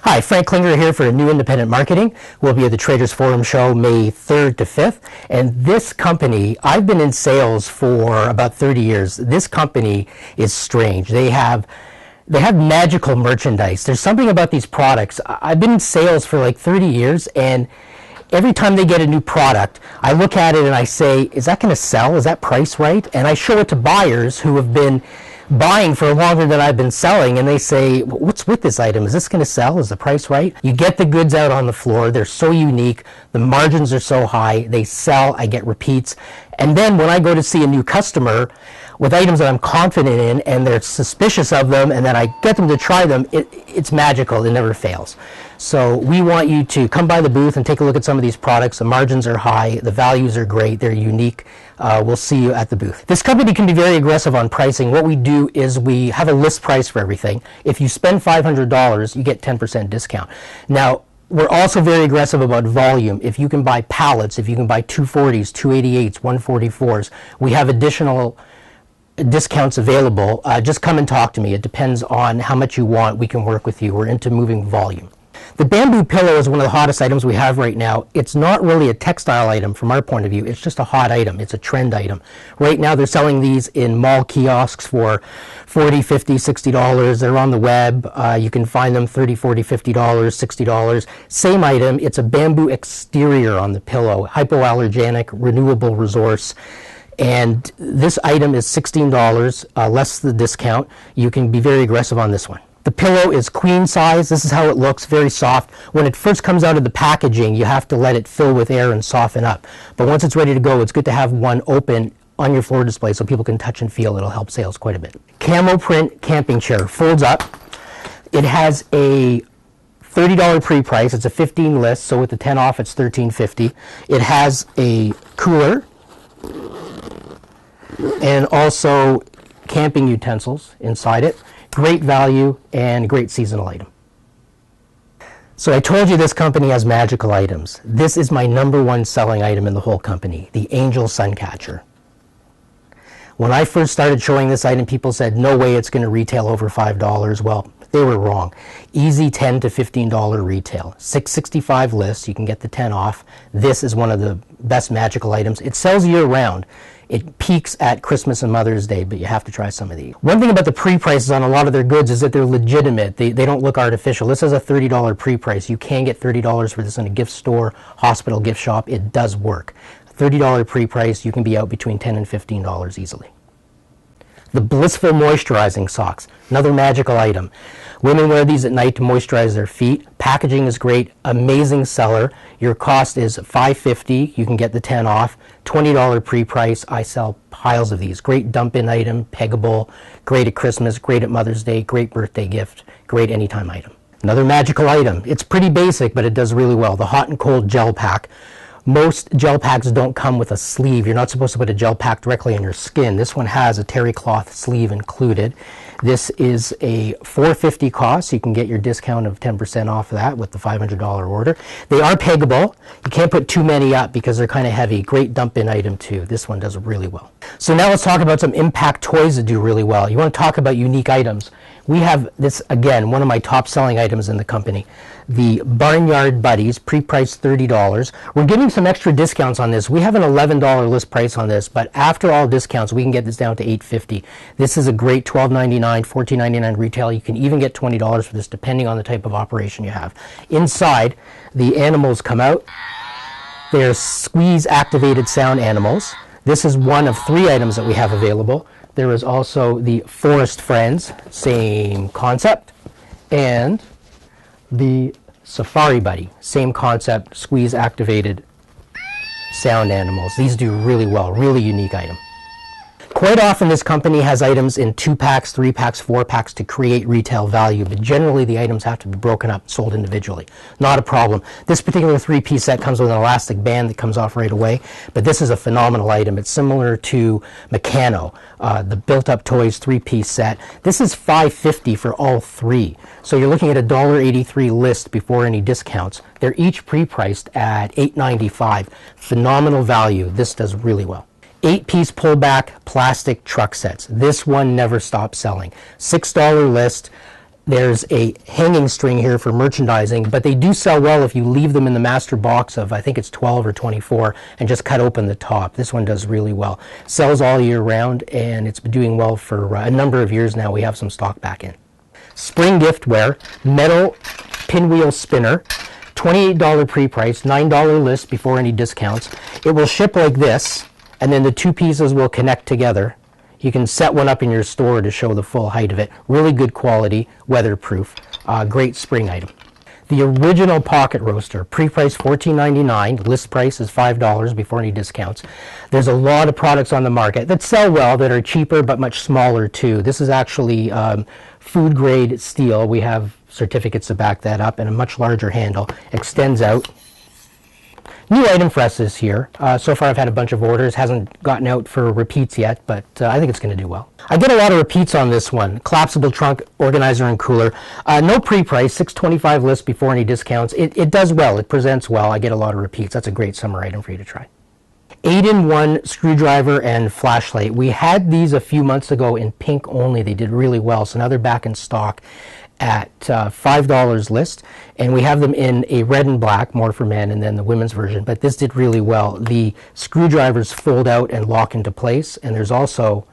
Hi, Frank Klinger here for New Independent Marketing. We'll be at the Traders Forum show May 3rd to 5th. And this company, I've been in sales for about 30 years. This company is strange. They have magical merchandise. There's something about these products. I've been in sales for like 30 years, and every time they get a new product, I look at it and I say, is that going to sell? Is that price right? And I show it to buyers who have been buying for longer than I've been selling, and they say, what's with this item? Is this going to sell? Is the price right? You get the goods out on the floor. They're so unique. The margins are so high. They sell. I get repeats. And then when I go to see a new customer with items that I'm confident in and they're suspicious of them, and then I get them to try them, it's magical. It never fails. So we want you to come by the booth and take a look at some of these products. The margins are high. The values are great. They're unique. We'll see you at the booth. This company can be very aggressive on pricing. What we do is we have a list price for everything. If you spend $500, you get 10% discount. Now, we're also very aggressive about volume. If you can buy pallets, if you can buy 240s, 288s, 144s, we have additional discounts available. Just come and talk to me. It depends on how much you want. We can work with you. We're into moving volume. The bamboo pillow is one of the hottest items we have right now. It's not really a textile item from our point of view. It's just a hot item. It's a trend item. Right now they're selling these in mall kiosks for $40, $50, $60. They're on the web. You can find them $30, $40, $50, $60. Same item. It's a bamboo exterior on the pillow. Hypoallergenic, renewable resource. And this item is $16, less the discount. You can be very aggressive on this one. The pillow is queen size. This is how it looks, very soft. When it first comes out of the packaging, you have to let it fill with air and soften up. But once it's ready to go, it's good to have one open on your floor display so people can touch and feel. It'll help sales quite a bit. Camo print camping chair, folds up. It has a $30 pre-price. It's a 15 list, so with the 10 off, it's $13.50. It has a cooler and also camping utensils inside it. Great value and great seasonal item. So I told you this company has magical items. This is my #1 selling item in the whole company, the Angel Suncatcher. When I first started showing this item, people said, no way it's going to retail over $5. Well, they were wrong. Easy $10 to $15 retail. $6.65 list, you can get the 10 off. This is one of the best magical items. It sells year round. It peaks at Christmas and Mother's Day, but you have to try some of these. One thing about the pre-prices on a lot of their goods is that they're legitimate. They don't look artificial. This is a $30 pre-price. You can get $30 for this in a gift store, hospital, gift shop. It does work. $30 pre-price, you can be out between $10 and $15 easily. The Blissful Moisturizing socks, another magical item. Women wear these at night to moisturize their feet. Packaging is great, amazing seller. Your cost is $5.50. You can get the 10 off. $20 pre-price. I sell piles of these. Great dump-in item, peggable, great at Christmas, great at Mother's Day, great birthday gift, great anytime item. Another magical item. It's pretty basic, but it does really well. The hot and cold gel pack. Most gel packs don't come with a sleeve. You're not supposed to put a gel pack directly on your skin. This one has a terry cloth sleeve included. This is a $4.50 cost. You can get your discount of 10% off of that with the $500 order. They are peggable. You can't put too many up because they're kind of heavy. Great dump-in item too. This one does really well. So now let's talk about some impact toys that do really well. You want to talk about unique items. We have this, again, one of my top selling items in the company. The Barnyard Buddies, pre-priced $30. We're giving some extra discounts on this. We have an $11 list price on this, but after all discounts, we can get this down to $8.50. This is a great $12.99, $14.99 retail. You can even get $20 for this, depending on the type of operation you have. Inside, the animals come out. They're squeeze-activated sound animals. This is one of 3 items that we have available. There is also the Forest Friends, same concept, and the Safari Buddy, same concept, squeeze-activated sound animals. These do really well, really unique item. Quite often this company has items in 2-packs, 3-packs, 4-packs to create retail value, but generally the items have to be broken up, sold individually. Not a problem. This particular 3-piece set comes with an elastic band that comes off right away, but this is a phenomenal item. It's similar to Meccano, the built-up toys 3-piece set. This is $5.50 for all 3. So you're looking at a $1.83 list before any discounts. They're each pre-priced at $8.95. Phenomenal value. This does really well. 8-piece pullback plastic truck sets. This one never stops selling. $6 list. There's a hanging string here for merchandising, but they do sell well if you leave them in the master box of, I think it's 12 or 24, and just cut open the top. This one does really well. Sells all year round, and it's been doing well for a number of years now. We have some stock back in. Spring giftware, metal pinwheel spinner, $28 pre-price, $9 list before any discounts. It will ship like this, and then the two pieces will connect together. You can set one up in your store to show the full height of it. Really good quality, weatherproof, great spring item. The original pocket roaster, pre-price $14.99, list price is $5 before any discounts. There's a lot of products on the market that sell well that are cheaper but much smaller too. This is actually food grade steel. We have certificates to back that up, and a much larger handle. Extends out. New item for us this year. So far I've had a bunch of orders. Hasn't gotten out for repeats yet, but I think it's going to do well. I get a lot of repeats on this one. Collapsible trunk organizer and cooler. No pre-price, $6.25 list before any discounts. It does well. It presents well. I get a lot of repeats. That's a great summer item for you to try. 8-in-1 screwdriver and flashlight. We had these a few months ago in pink only. They did really well, so now they're back in stock at $5 list, and we have them in a red and black, more for men, and then the women's version, but this did really well. The screwdrivers fold out and lock into place, and there's also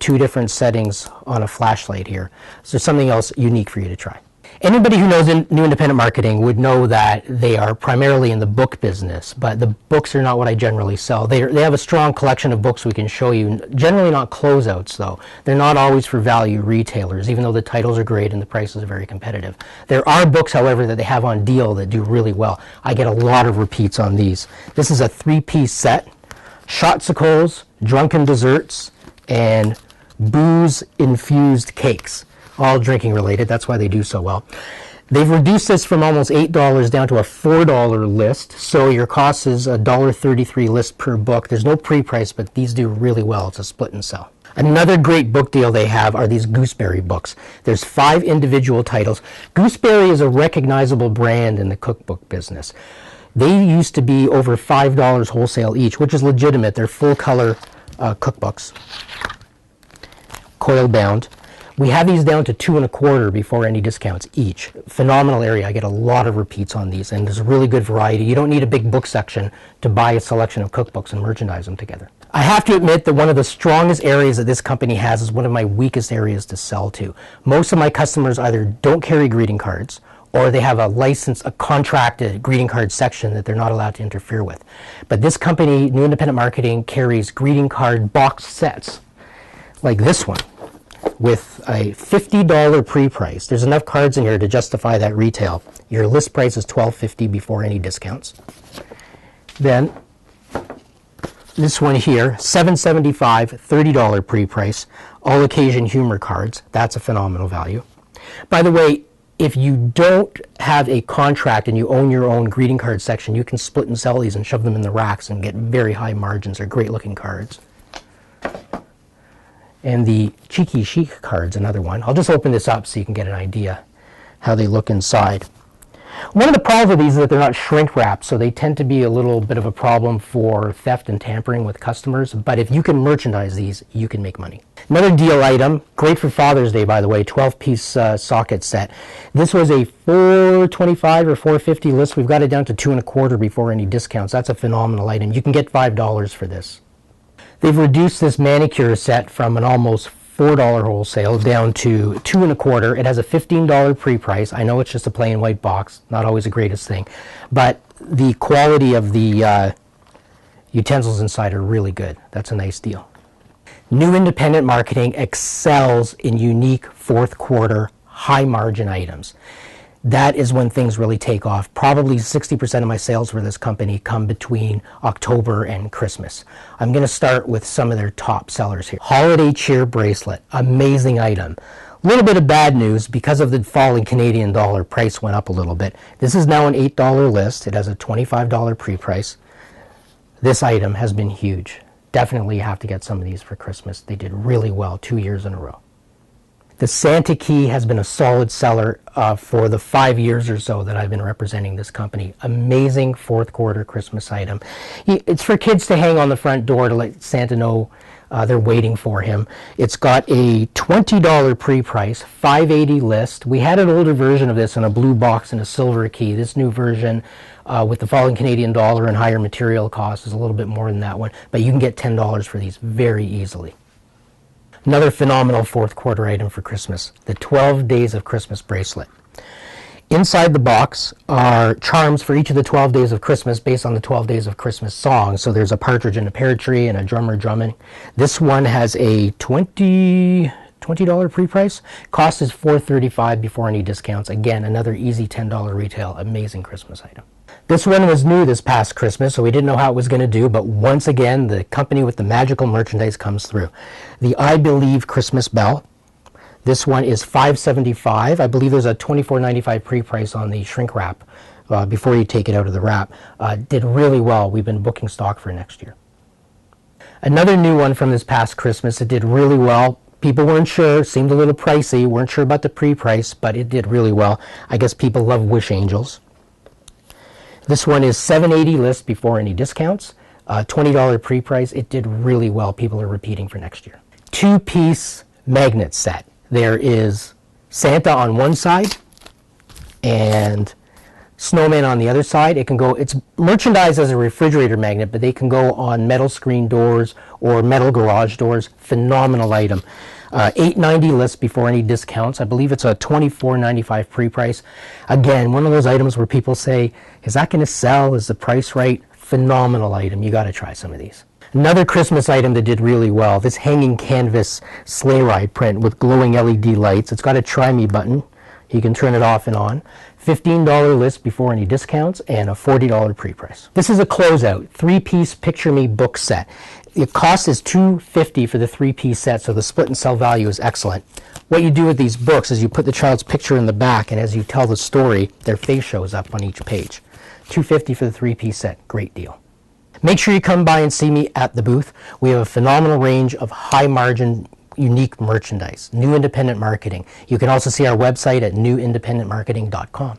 two different settings on a flashlight here. So there's something else unique for you to try. Anybody who knows new independent marketing would know that they are primarily in the book business, but the books are not what I generally sell. They have a strong collection of books we can show you, generally not closeouts though. They're not always for value retailers, even though the titles are great and the prices are very competitive. There are books, however, that they have on deal that do really well. I get a lot of repeats on these. This is a 3-piece set, Shotsicles, drunken desserts, and booze-infused cakes. All drinking related, that's why they do so well. They've reduced this from almost $8 down to a $4 list, so your cost is $1.33 list per book. There's no pre-price, but these do really well. It's a split and sell. Another great book deal they have are these Gooseberry books. There's 5 individual titles. Gooseberry is a recognizable brand in the cookbook business. They used to be over $5 wholesale each, which is legitimate. They're full color cookbooks, coil bound. We have these down to $2.25 before any discounts each. Phenomenal area. I get a lot of repeats on these, and there's a really good variety. You don't need a big book section to buy a selection of cookbooks and merchandise them together. I have to admit that one of the strongest areas that this company has is one of my weakest areas to sell to. Most of my customers either don't carry greeting cards, or they have a contracted greeting card section that they're not allowed to interfere with. But this company, New Independent Marketing, carries greeting card box sets, like this one, with a $50 pre-price. There's enough cards in here to justify that retail. Your list price is $12.50 before any discounts. Then this one here, $7.75, $30 pre-price, all occasion humor cards. That's a phenomenal value. By the way, if you don't have a contract and you own your own greeting card section, you can split and sell these and shove them in the racks and get very high margins. They're great looking cards. And the Cheeky Chic card's another one. I'll just open this up so you can get an idea how they look inside. One of the problems with these is that they're not shrink wrapped, so they tend to be a little bit of a problem for theft and tampering with customers. But if you can merchandise these, you can make money. Another deal item, great for Father's Day, by the way, 12-piece socket set. This was a $4.25 or $4.50 list. We've got it down to $2.25 before any discounts. That's a phenomenal item. You can get $5 for this. They've reduced this manicure set from an almost $4 wholesale down to $2.25. It has a $15 pre-price. I know it's just a plain white box, not always the greatest thing, but the quality of the utensils inside are really good. That's a nice deal. New Independent Marketing excels in unique fourth quarter high margin items. That is when things really take off. Probably 60% of my sales for this company come between October and Christmas. I'm going to start with some of their top sellers here. Holiday Cheer Bracelet, amazing item. A little bit of bad news, because of the falling Canadian dollar, price went up a little bit. This is now an $8 list. It has a $25 pre-price. This item has been huge. Definitely have to get some of these for Christmas. They did really well 2 years in a row. The Santa Key has been a solid seller for the 5 years or so that I've been representing this company. Amazing fourth quarter Christmas item. It's for kids to hang on the front door to let Santa know They're waiting for him. It's got a $20 pre-price, $5.80 list. We had an older version of this in a blue box and a silver key. This new version, with the falling Canadian dollar and higher material costs, is a little bit more than that one, but you can get $10 for these very easily. Another phenomenal fourth quarter item for Christmas, the 12 Days of Christmas bracelet. Inside the box are charms for each of the 12 days of Christmas based on the 12 days of Christmas songs. So there's a partridge in a pear tree and a drummer drumming. This one has a $20 pre-price. Cost is $4.35 before any discounts. Again, another easy $10 retail, amazing Christmas item. This one was new this past Christmas, so we didn't know how it was going to do, but once again, the company with the magical merchandise comes through. The I Believe Christmas Bell. This one is $5.75. I believe there's a $24.95 pre-price on the shrink wrap before you take it out of the wrap. Did really well. We've been booking stock for next year. Another new one from this past Christmas. It did really well. People weren't sure, seemed a little pricey, weren't sure about the pre-price, but it did really well. I guess people love wish angels. This one is $7.80 list before any discounts. $20 pre-price. It did really well. People are repeating for next year. Two-piece magnet set. There is Santa on one side and Snowman on the other side. It's merchandised as a refrigerator magnet, but they can go on metal screen doors or metal garage doors. Phenomenal item. $8.90 list before any discounts. I believe it's a $24.95 pre-price. Again, one of those items where people say, is that going to sell? Is the price right? Phenomenal item. You got to try some of these. Another Christmas item that did really well, this hanging canvas sleigh ride print with glowing LED lights. It's got a try me button. You can turn it off and on. $15 list before any discounts and a $40 pre-price. This is a closeout, 3-piece Picture Me book set. The cost is $2.50 for the 3-piece set, so the split and sell value is excellent. What you do with these books is you put the child's picture in the back, and as you tell the story, their face shows up on each page. $2.50 for the 3-piece set, great deal. Make sure you come by and see me at the booth. We have a phenomenal range of high-margin, unique merchandise, new independent marketing. You can also see our website at newindependentmarketing.com.